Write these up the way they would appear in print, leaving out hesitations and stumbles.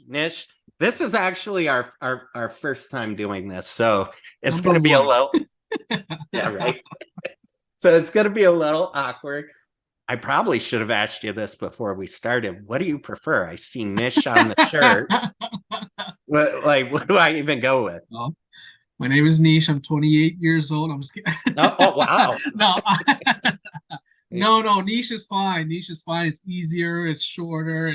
Nish, this is actually our first time doing this, so it's Number going to be a one. little, yeah, right. So it's going to be a little awkward. I probably should have asked you this before we started. What do you prefer? I see Nish on the shirt. What do I even go with? Well, my name is Nish. I'm 28 years old. I'm just kidding. Oh, wow. No, no. Niche is fine. Niche is fine. It's easier. It's shorter,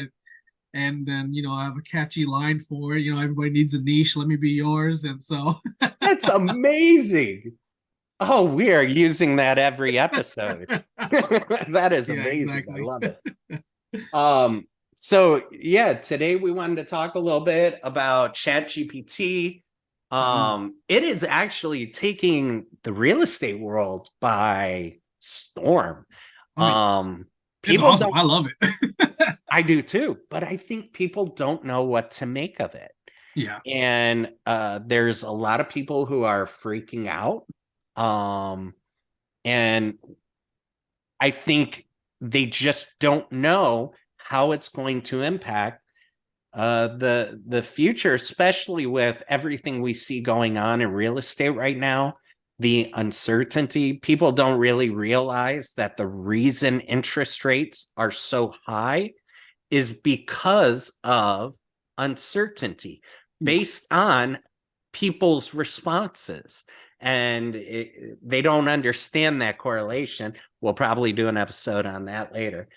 and then I have a catchy line for it. Everybody needs a niche. Let me be yours. And so, That's amazing. Oh, we are using that every episode. That is yeah, amazing. I exactly. love it. So yeah, today we wanted to talk a little bit about ChatGPT. Mhm. It is actually taking the real estate world by storm. Oh yeah, Um, it's people awesome. don't, I love it. I do too, but I think people don't know what to make of it. Yeah. And there's a lot of people who are freaking out. Um, and I think they just don't know how it's going to impact the future, especially with everything we see going on in real estate right now. The uncertainty, people don't really realize that the reason interest rates are so high is because of uncertainty Yeah. based on people's responses. And they don't understand that correlation. We'll probably do an episode on that later.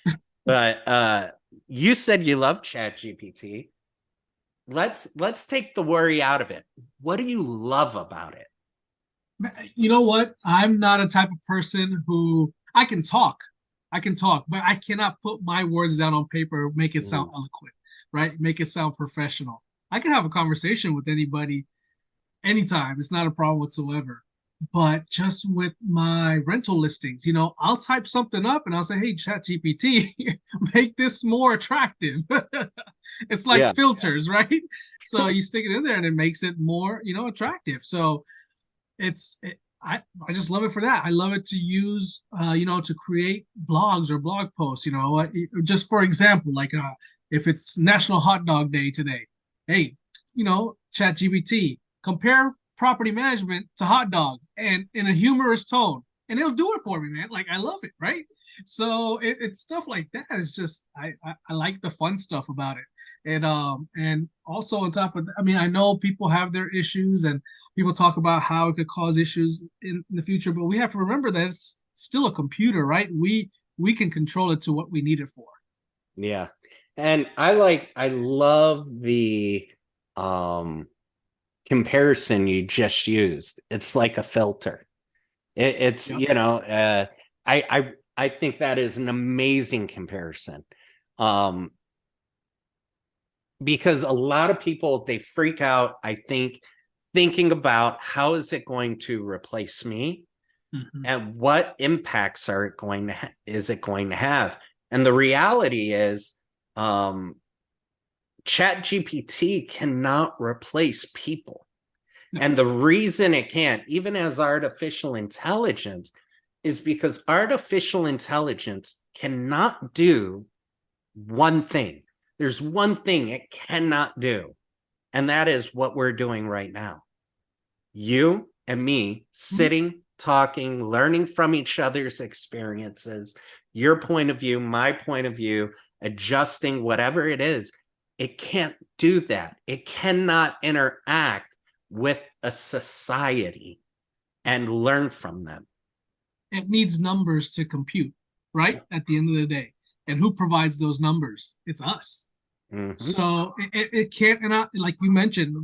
But you said you love ChatGPT. Let's take the worry out of it. What do you love about it? You know what? I'm not a type of person who I can talk. I can talk, but I cannot put my words down on paper, make it sound Mm, eloquent, right? Make it sound professional. I can have a conversation with anybody anytime. It's not a problem whatsoever. But just with my rental listings, I'll type something up and I'll say, hey, Chat GPT, make this more attractive. It's like yeah, filters, right? So you stick it in there and it makes it more, attractive. So I just love it for that. I love it to use to create blogs or blog posts. Just for example, like if it's National Hot Dog Day today, hey, Chat GPT, compare property management to hot dogs and in a humorous tone, and it'll do it for me, man. Like I love it, right? So it's stuff like that. It's just I like the fun stuff about it. And also on top of that, I mean, I know people have their issues and people talk about how it could cause issues in the future, but we have to remember that it's still a computer, right? We can control it to what we need it for. yeah. And I love the um comparison you just used. It's like a filter. It's Yep. I think that is an amazing comparison. Um, because a lot of people they freak out, I think, thinking about how is it going to replace me Mm-hmm. and what impacts are it going to is it going to have. And the reality is um chat gpt cannot replace people. No. And the reason it can't, even as artificial intelligence, is because artificial intelligence cannot do one thing. There's one thing it cannot do, and that is what we're doing right now. You and me Mhm. sitting, talking, learning from each other's experiences, your point of view, my point of view, adjusting whatever it is. It can't do that. It cannot interact with a society and learn from them. It needs numbers to compute, right? At the end of the day. And who provides those numbers? It's us. Mm-hmm. So it can't, and like you mentioned,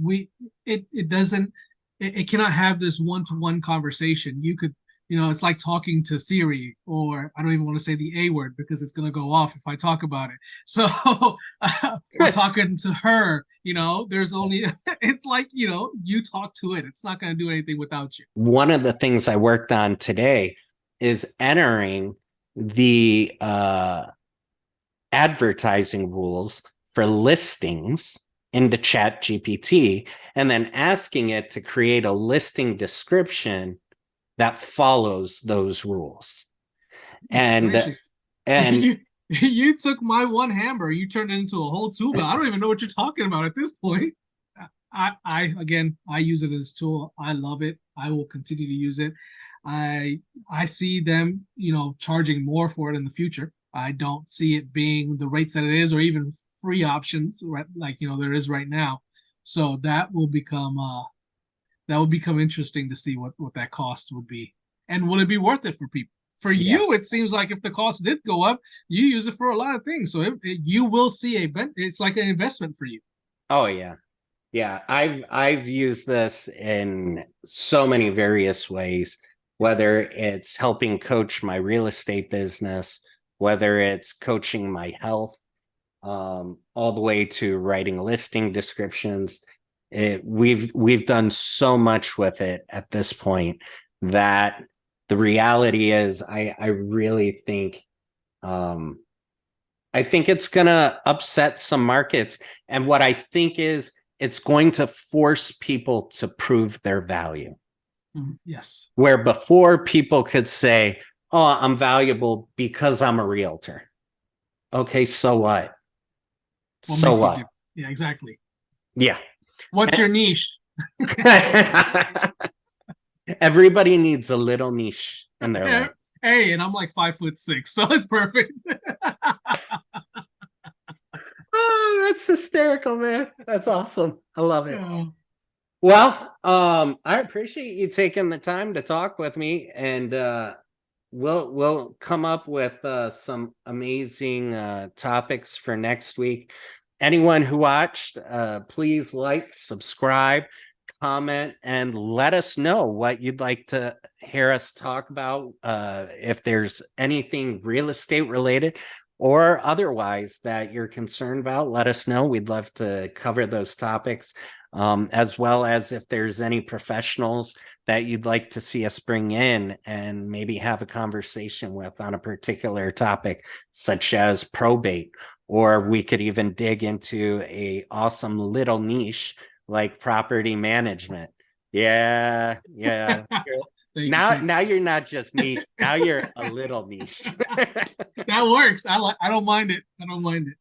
it doesn't, it cannot have this one-to-one conversation. You could, it's like talking to Siri, or I don't even want to say the A word because it's going to go off if I talk about it. So or talking to her, there's only, it's like, you talk to it. It's not going to do anything without you. One of the things I worked on today is entering the advertising rules for listings into chat gpt and then asking it to create a listing description that follows those rules. Goodness and gracious. and You took my one hammer, you turned it into a whole tool belt. I don't even know what you're talking about at this point. I again, I use it as a tool. I love it. I will continue to use it. I I see them, charging more for it in the future. I don't see it being the rates that it is, or even free options, right, like there is right now. So that will become interesting to see what that cost would be, and will it be worth it for people? For yeah. you, it seems like if the cost did go up, you use it for a lot of things, so you will see it's like an investment for you. Oh yeah. Yeah, I've used this in so many various ways, whether it's helping coach my real estate business, whether it's coaching my health, all the way to writing listing descriptions. We've done so much with it at this point that the reality is I really think um, I think it's going to upset some markets. And what I think is it's going to force people to prove their value. Yes. Where before people could say, oh, I'm valuable because I'm a realtor. Okay, so what? What So makes you what? different? Yeah, exactly. Yeah. What's your niche? Everybody needs a little niche in their life. Hey, and I'm like 5'6", so it's perfect. Oh, that's hysterical, man. That's awesome. I love it. Yeah. Well, I appreciate you taking the time to talk with me, and we'll come up with some amazing topics for next week. Anyone who watched, please like, subscribe, comment, and let us know what you'd like to hear us talk about. If there's anything real estate related or otherwise that you're concerned about, let us know. We'd love to cover those topics, as well as if there's any professionals that you'd like to see us bring in and maybe have a conversation with on a particular topic, such as probate, or we could even dig into a awesome little niche like property management. Yeah, yeah. Thank you, Now, thank now you're not just niche. Now you're a little niche. you. That works. I don't mind it. I don't mind it.